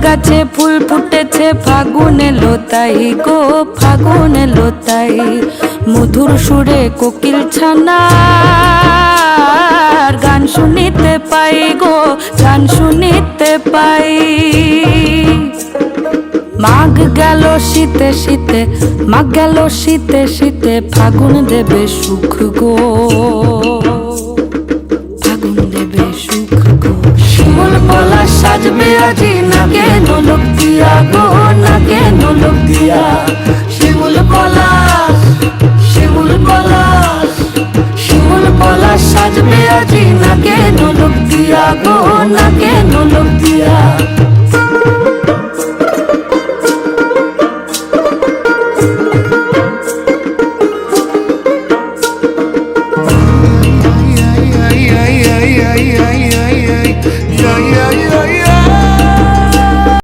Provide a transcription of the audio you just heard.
গাছে ফুল ফুটেছে, ফাগুন এলো তাই গো, ফাগুন এলো তাই। মধুর সুরে কোকিল ছানার গান শুনিতে পাই গো, গান শুনিতে পাই। মাঘ গেল শীতে শীতে, মাঘ গেল শীতে শীতে, ফাগুন দেবে সুখ গো, ফাগুন দেবে সুখ গো। শিমুল পলাশ সাজবে আজি, নাকে নোলক দিয়া গো, নাকে নোলক দিয়া। শিমুল পলাশ, শিমুল পলাশ, শিমুল পলাশ সাজবে আজি, নাকে নোলক দিয়া গো, নাকে নোলক দিয়া।